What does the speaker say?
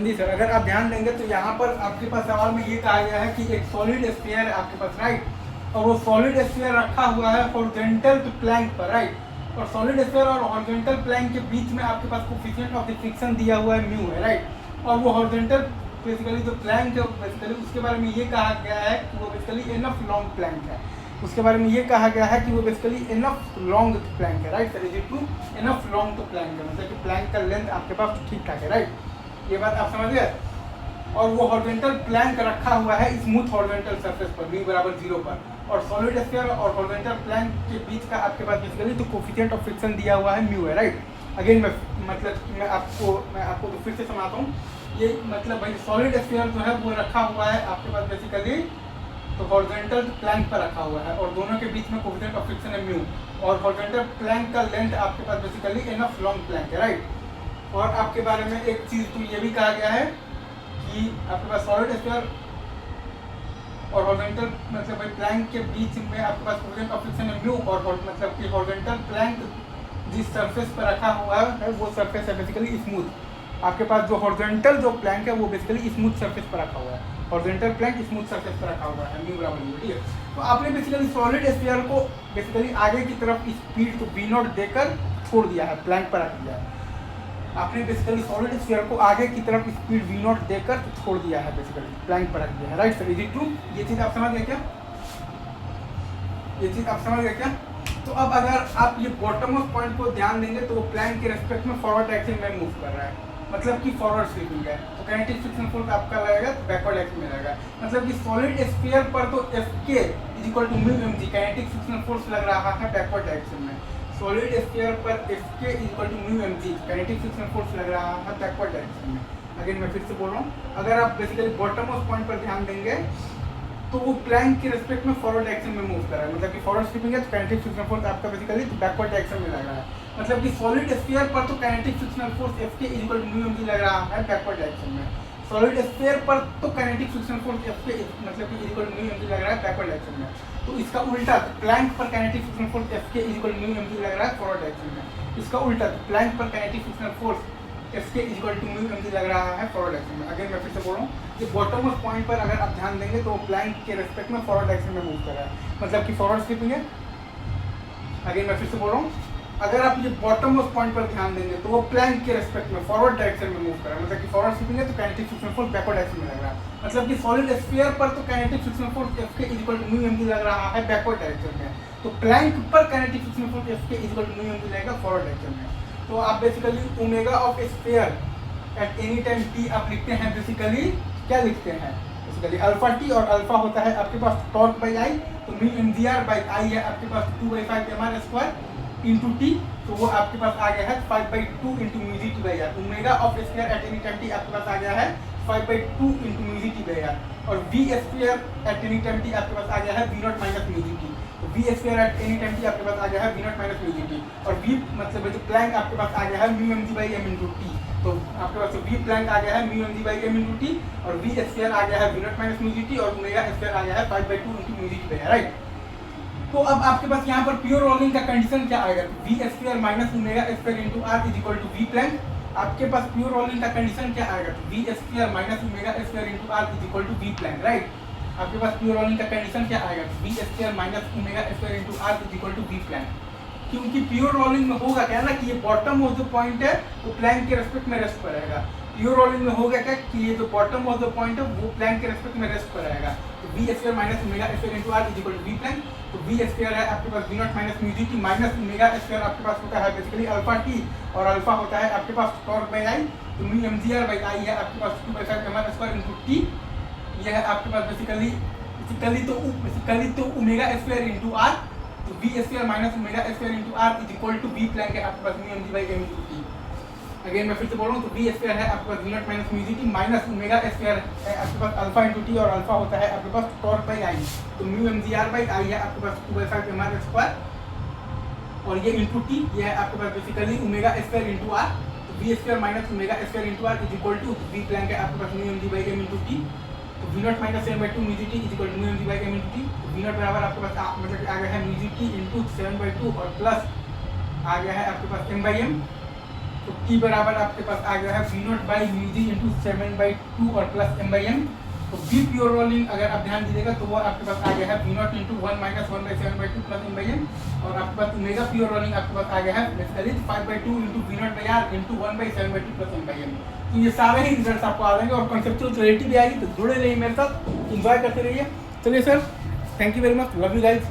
जी sir, अगर आप ध्यान देंगे तो यहाँ पर आपके पास सवाल में ये कहा गया है कि एक सॉलिड स्फीयर है आपके पास, राइट, और वो सॉलिड स्फीयर रखा हुआ है हॉरिजॉन्टल प्लैंक पर, राइट, और सॉलिड स्फीयर और हॉरिजॉन्टल प्लैंक के बीच में आपके पास कोएफिशिएंट ऑफ द फ्रिक्शन दिया हुआ है म्यू है, राइट, और वो हॉरिजॉन्टल बेसिकली जो प्लैंक है बेसिकली उसके बारे में ये कहा गया है कि वो बेसिकली इनफ लॉन्ग प्लैंक है, उसके बारे में ये कहा गया है कि वो बेसिकली इनफ लॉन्ग प्लैंक है, right sir, is it true, enough long तो प्लैंक है, मतलब कि प्लैंक का लेंथ आपके पास ठीक ठाक है, राइट, ये बात आप समझ गए। और वो हॉरिजॉन्टल प्लैंक रखा हुआ है स्मूथ हॉरिजॉन्टल सरफेस पर v बराबर 0 पर, और सॉलिड स्फीयर और हॉरिजॉन्टल प्लैंक के बीच का आपके पास बेसिकली तो कोएफिशिएंट ऑफ फ्रिक्शन दिया हुआ है म्यू है, राइट। अगेन मैं आपको तो फिर से समझाता हूँ, ये मतलब भाई सॉलिड स्फीयर जो है वो रखा हुआ है आपके पास बेसिकली तो हॉरिजॉन्टल प्लैंक पर रखा हुआ है, और दोनों के बीच में कोएफिशिएंट ऑफ फ्रिक्शन है म्यू, और हॉरिजॉन्टल प्लैंक का लेंथ आपके पास बेसिकली इनफ लॉन्ग प्लैंक है, राइट। और आपके बारे में एक चीज़ तो ये भी कहा गया है कि आपके पास सॉलिड स्फीयर और हॉरिजॉन्टल मतलब भाई प्लैंक के बीच में आपके पास कोएफिशिएंट ऑफ फ्रिक्शन है म्यू, और मतलब कि हॉरिजॉन्टल प्लैंक जिस सरफेस पर रखा हुआ है वो सरफेस है बेसिकली स्मूथ, आपके पास जो हॉरिजॉन्टल जो प्लैंक है वो बेसिकली स्मूथ सरफेस पर रखा हुआ है, हॉरिजॉन्टल प्लैंक स्मूथ सरफेस पर रखा हुआ है म्यू बराबर म्यू, ठीक है। तो आपने बेसिकली सॉलिड स्फीयर को बेसिकली आगे की तरफ स्पीड को v0 देकर छोड़ दिया है, प्लैंक पर रख दिया है, आपने बेसिकली सॉलिड स्फीयर को आगे की तरफ स्पीड v0 देकर छोड़ दिया है, बेसिकली प्लैंक पर रख दिया है, right sir, is it true, ये चीज़ आप समझ गए क्या, ये चीज़ आप समझ गए क्या। तो अब अगर आप ये बॉटम ऑफ पॉइंट को ध्यान देंगे तो वो प्लैंक के रेस्पेक्ट में फॉरवर्ड डायरेक्शन में मूव कर रहा है, मतलब कि फॉरवर्ड स्वीपिंग है, तो काइनेटिक फ्रिक्शन फोर्स आपका लगेगा तो बैकवर्ड डायरेक्शन में लगेगा, मतलब कि सॉलिड स्फीयर पर तो Fk is equal to mu mg kinetic friction force लग रहा है बैकवर्ड डायरेक्शन में, सॉलिड स्फीयर पर Fk is equal to mu mg kinetic friction force लग रहा है बैकवर्ड डायरेक्शन में। अगेन मैं फिर से बोल रहा हूँ, अगर आप बेसिकली बॉटम ऑफ पॉइंट पर ध्यान देंगे तो वो प्लैंक के रेस्पेक्ट में फॉरवर्ड डायरेक्शन में मूव कर रहा है, मतलब कि फॉरवर्ड स्वीपिंग है तो काइनेटिक फ्रिक्शन फोर्स आपका बेसिकली बैकवर्ड डायरेक्शन में लग रहा है, मतलब कि सॉलिड स्फीयर पर तो kinetic frictional force Fk is equal to mu mg लग रहा है बैकवर्ड डायरेक्शन में, सॉलिड स्फीयर पर तो काइनेटिक फ्रिक्शनल फोर्स Fk मतलब कि is equal to mu mg लग रहा है बैकवर्ड डायरेक्शन में, तो इसका उल्टा प्लैंक पर kinetic frictional force Fk is equal to mu mg लग रहा है फॉरवर्ड डायरेक्शन में, इसका उल्टा प्लैंक पर kinetic frictional force Fk is equal to mu mg लग रहा है फॉरवर्ड डायरेक्शन में। अगेन मैं फिर से बोल रहा हूँ कि बॉटम ऑफ पॉइंट पर अगर आप ध्यान देंगे तो प्लैंक के रेस्पेक्ट में फॉरवर्ड डायरेक्शन में मूव कर रहा है, मतलब कि फॉरवर्ड स्वीपिंग है। अगेन मैं फिर से बोल रहा हूँ, अगर आप ये बॉटम ऑफ पॉइंट पर ध्यान देंगे तो वो प्लैंक के रेस्पेक्ट में फॉरवर्ड डायरेक्शन में मूव कर रहा है, मतलब कि फॉरवर्ड स्वीपिंग है तो kinetic frictional force backward direction में लग रहा है, मतलब कि सॉलिड स्फीयर पर तो kinetic frictional force Fk is equal to mu mg लग रहा है बैकवर्ड डायरेक्शन में, तो प्लैंक पर kinetic frictional force Fk is equal to mu mg लगेगा फॉरवर्ड डायरेक्शन में। तो आप basically omega of sphere at any time t आप लिखते हैं बेसिकली क्या लिखते हैं, बेसिकली अल्फा t, और अल्फा होता है आपके पास टॉर्क बाई आई, तो म्यू mgr बाई आई है आपके पास 2/5 mr स्क्वायर इंटू टी, तो वो आपके पास आ गया है 5/2 into mu G T by R, omega of square at any time T आपके पास आ गया है 5/2 into mu G T by R, और V square at any time T आपके पास आ गया है v0 माइनस म्यू जी टी, तो we square at any time T आपके पास आ गया है v0 माइनस म्यू जी टी, और v मतलब जो प्लैंक आपके पास आ गया है mu mg by m into T, तो आपके पास v प्लैंक आ गया है mu mg by m into t, और v स्क्वायर आ गया है v0 माइनस म्यू जी टी, और ओमेगा स्क्वायर आ गया है 5/2 into mu G T by r, right. तो अब आपके पास यहाँ पर प्योर रोलिंग का कंडीशन क्या आएगा, v square minus omega square into are is equal to we plank, आपके पास प्योर रोलिंग का कंडीशन क्या आएगा, v square minus omega square into are is equal to we plank, right. आपके पास प्योर रोलिंग का कंडीशन क्या आएगा, v square minus omega square into are is equal to we plank, क्योंकि pure rolling में होगा क्या ना कि ये बॉटम ऑफ द पॉइंट है वो प्लैंक के रेस्पेक्ट में रेस्ट पर रहेगा, प्योर रोलिंग में होगा क्या कि ये जो बॉटम ऑफ द पॉइंट है वो प्लैंक के रेस्पेक्ट में रेस्ट पर रहेगा, तो we square minus omega square into are is equal to we plank, तो वी स्क्वायर है आपके पास v0 माइनस म्यू जी टी माइनस ओमेगा स्क्वायर आपके पास होता है बेसिकली अल्फा टी, और अल्फा होता है आपके पास टॉर्क बाई आई, तो म्यू mgr बाई आई है आपके पास 2/5 mr स्क्वायर इंटू टी, यह है आपके पास बेसिकली तो ओमेगा स्क्वायर इंटू आर, तो we square minus omega square into are is equal to we plank है आपके पास mu mg by m into T. Again मैं फिर से बोल रहा हूँ, तो वी स्क्वायर है आपके पास v0 माइनस म्यू जी टी माइनस ओमेगा स्क्वायर है आपके पास अल्फा इंटू टी, और अल्फा होता है आपके पास टॉर्क बाई आई, तो म्यू mgr बाई आई है आपके पास 2/5 mr स्क्वायर, और ये इंटू टी ये है आपके पास basically omega square into R, तो we square minus omega square into are is equal to we plank है आपके पास mu mg by m into T, तो v0 minus m/2 mu ji T is equal to mu mg by m into T, तो v0 बराबर आपके पास मतलब आ गया है म्यू जी टी इंटू 7/2 और प्लस आ गया है आपके पास m/m, तो की बराबर आपके पास आ गया है v naught by mu g into 7/2 और प्लस एम बाई एम। तो बी प्योर रोलिंग अगर आप ध्यान दीजिएगा तो वो आपके पास आ गया है v naught into 1 minus 1/7/2 plus m by m. और आपके पास ओमेगा प्योर रोलिंग आपके पास आ गया है basically 5/2 into v naught by r into 1/7/2 plus m by m. तो ये सारे ही रिजल्ट आपको आ जाएंगे और कॉन्सेप्चुअल क्लैरिटी भी आएगी। तो जुड़े रहिए मेरे साथ, इंजॉय करते रहिए। चलिए sir, thank you very much, love you guys.